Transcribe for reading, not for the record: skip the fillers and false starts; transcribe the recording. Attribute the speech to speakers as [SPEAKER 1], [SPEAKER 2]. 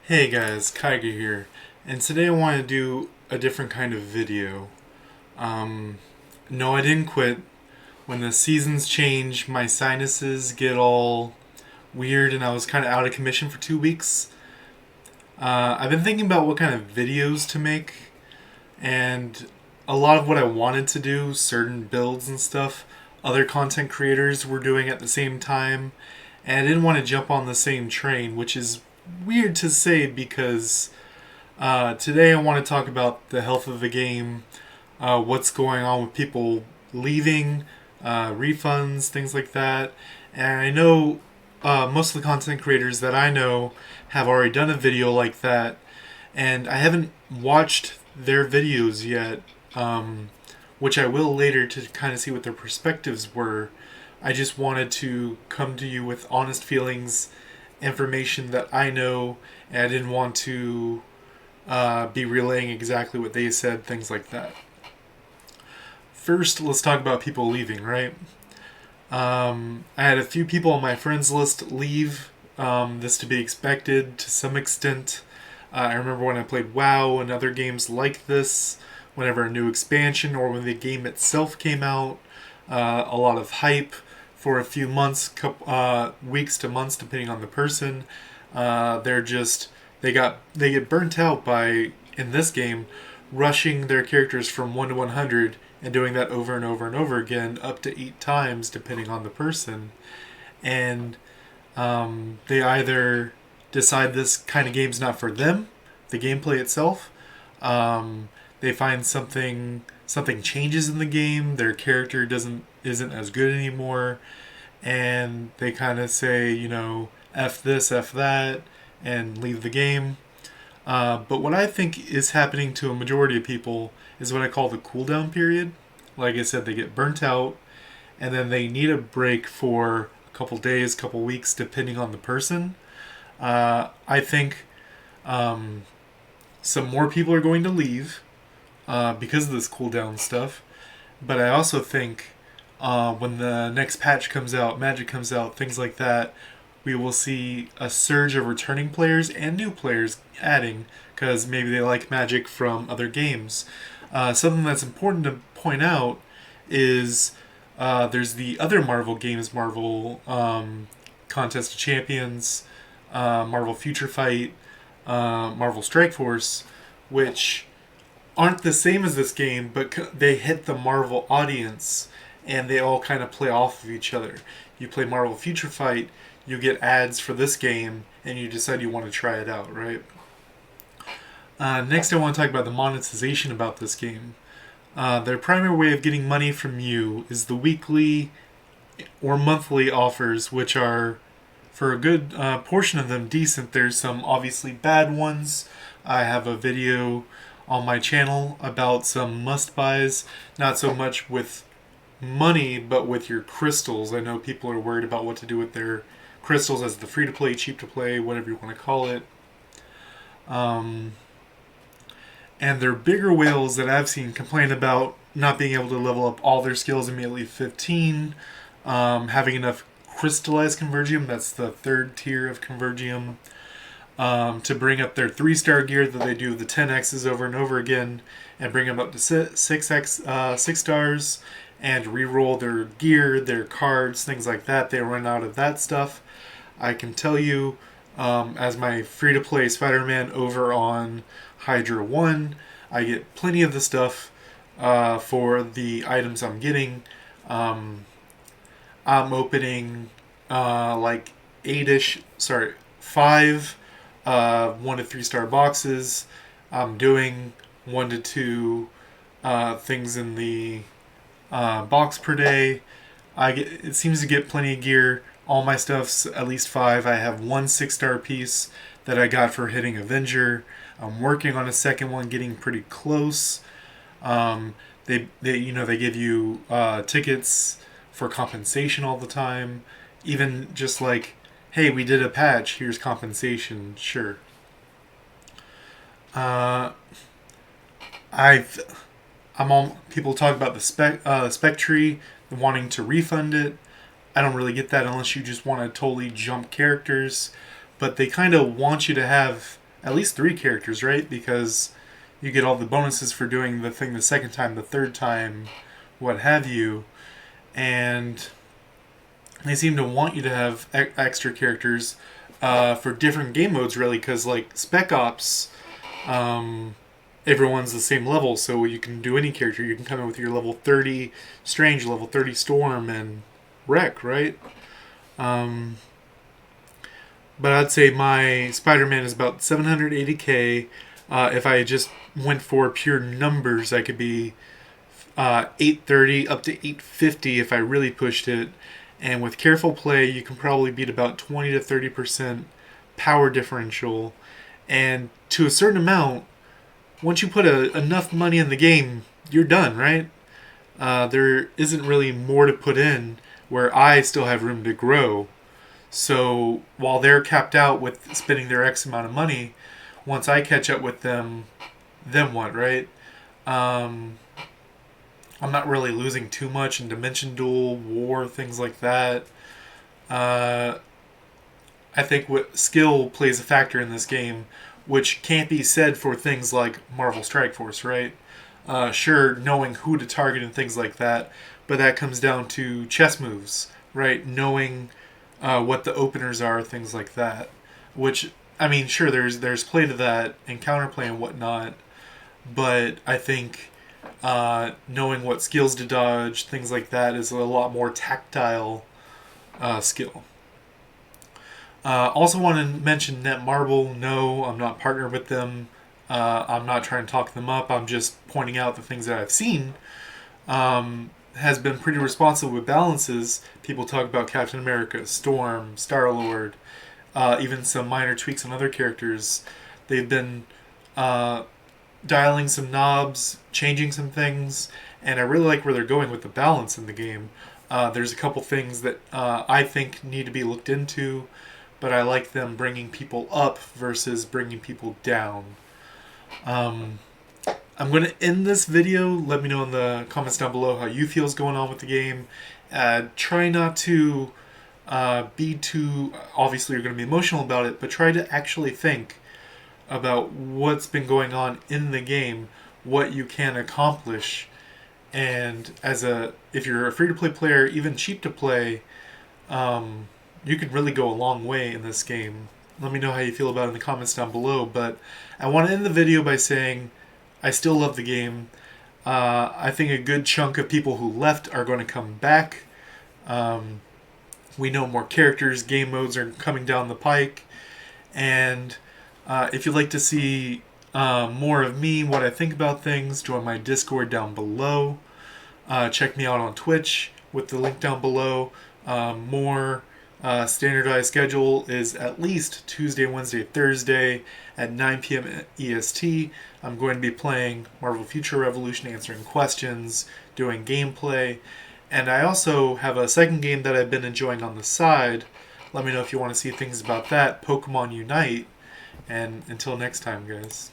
[SPEAKER 1] Hey guys, Kigerr here, and today I want to do a different kind of video. Um, no, I didn't quit. When the seasons change, my sinuses get all weird, and I was kind of out of commission for 2 weeks. I've been thinking about what kind of videos to make, and a lot of what I wanted to do, certain builds and stuff, other content creators were doing at the same time, and I didn't want to jump on the same train, which is weird to say because today I want to talk about the health of the game, what's going on with people leaving, refunds, things like that. And I know most of the content creators that I know have already done a video like that, and I haven't watched their videos yet, which I will later to kind of see what their perspectives were. I just wanted to come to you with honest feelings, information that I know, and I didn't want to be relaying exactly what they said, things like that. First, let's talk about people leaving, right? I had a few people on my friends list leave. This to be expected to some extent. I remember when I played WoW and other games like this, whenever a new expansion or when the game itself came out, a lot of hype for a few months, weeks to months, depending on the person. They're just they get burnt out by in this game rushing their characters from 1 to 100 and doing that over and over and over again, up to 8 times, depending on the person. And they either decide this kind of game's not for them, the gameplay itself. They find something changes in the game. Their character isn't as good anymore, and they kind of say, f this, f that, and leave the game. But what I think is happening to a majority of people is what I call the cooldown period. Like I said, they get burnt out, and then they need a break for a couple days, couple weeks, depending on the person. I think some more people are going to leave because of this cooldown stuff. But I also think when the next patch comes out, Magic comes out, things like that, we will see a surge of returning players and new players adding because maybe they like Magic from other games. Something that's important to point out is there's the other Marvel games, Marvel Contest of Champions, Marvel Future Fight, Marvel Strike Force, which aren't the same as this game, but they hit the Marvel audience and they all kind of play off of each other. You play Marvel Future Fight, you get ads for this game, and you decide you want to try it out, right? Next, I want to talk about the monetization about this game. Their primary way of getting money from you is the weekly or monthly offers, which are, for a good portion of them, decent. There's some obviously bad ones. I have a video on my channel about some must buys, not so much with money, but with your crystals. I know people are worried about what to do with their crystals as the free to play, cheap to play, whatever you want to call it. And they're bigger whales that I've seen complain about not being able to level up all their skills immediately 15, having enough crystallized convergium, that's the third tier of convergium, to bring up their 3-star gear that they do the 10x's over and over again, and bring them up to 6 stars, and re-roll their gear, their cards, things like that. They run out of that stuff. I can tell you, as my free-to-play Spider-Man over on Hydra 1, I get plenty of the stuff for the items I'm getting. I'm opening like 5 1 to 3 star boxes. I'm doing 1 to 2 things in the box per day. It seems to get plenty of gear. All my stuff's at least 5. I have 1 6-star piece that I got for hitting Avenger. I'm working on a second one, getting pretty close. They give you tickets for compensation all the time. Even just like, hey, we did a patch, here's compensation. Sure. I'm on. People talk about the spec tree, wanting to refund it. I don't really get that unless you just want to totally jump characters. But they kind of want you to have at least 3 characters, right? Because you get all the bonuses for doing the thing the second time, the third time, what have you. And they seem to want you to have extra characters for different game modes, really, because like Spec Ops, everyone's the same level, so you can do any character. You can come in with your level 30 Strange, level 30 Storm, and Wreck, right? But I'd say my Spider-Man is about 780k. If I just went for pure numbers, I could be 830 up to 850 if I really pushed it. And with careful play, you can probably beat about 20 to 30% power differential. And to a certain amount, once you put enough money in the game, you're done, right? There isn't really more to put in where I still have room to grow. So while they're capped out with spending their X amount of money, once I catch up with them, then what, right? I'm not really losing too much in Dimension Duel, War, things like that. I think what skill plays a factor in this game, which can't be said for things like Marvel Strike Force, right? Sure, knowing who to target and things like that, but that comes down to chess moves, right? Knowing what the openers are, things like that. Which, I mean, sure, there's play to that and counterplay and whatnot, but I think knowing what skills to dodge, things like that, is a lot more tactile skill. Also want to mention Netmarble. No, I'm not partnered with them. I'm not trying to talk them up. I'm just pointing out the things that I've seen. Has been pretty responsive with balances. People talk about Captain America, Storm, Star-Lord, even some minor tweaks on other characters. They've been dialing some knobs, changing some things, and I really like where they're going with the balance in the game. There's a couple things that I think need to be looked into, but I like them bringing people up versus bringing people down. I'm going to end this video. Let me know in the comments down below how you feel is going on with the game. Try not to be too... Obviously, you're going to be emotional about it, but try to actually think about what's been going on in the game, what you can accomplish, and if you're a free-to-play player, even cheap to play, you could really go a long way in this game. Let me know how you feel about it in the comments down below, but I want to end the video by saying I still love the game. I think a good chunk of people who left are going to come back. We know more characters, game modes are coming down the pike, and if you'd like to see more of me, what I think about things, join my Discord down below. Check me out on Twitch with the link down below. More standardized schedule is at least Tuesday, Wednesday, Thursday at 9 p.m. EST. I'm going to be playing Marvel Future Revolution, answering questions, doing gameplay, and I also have a second game that I've been enjoying on the side. Let me know if you want to see things about that, Pokemon Unite, and until next time, guys.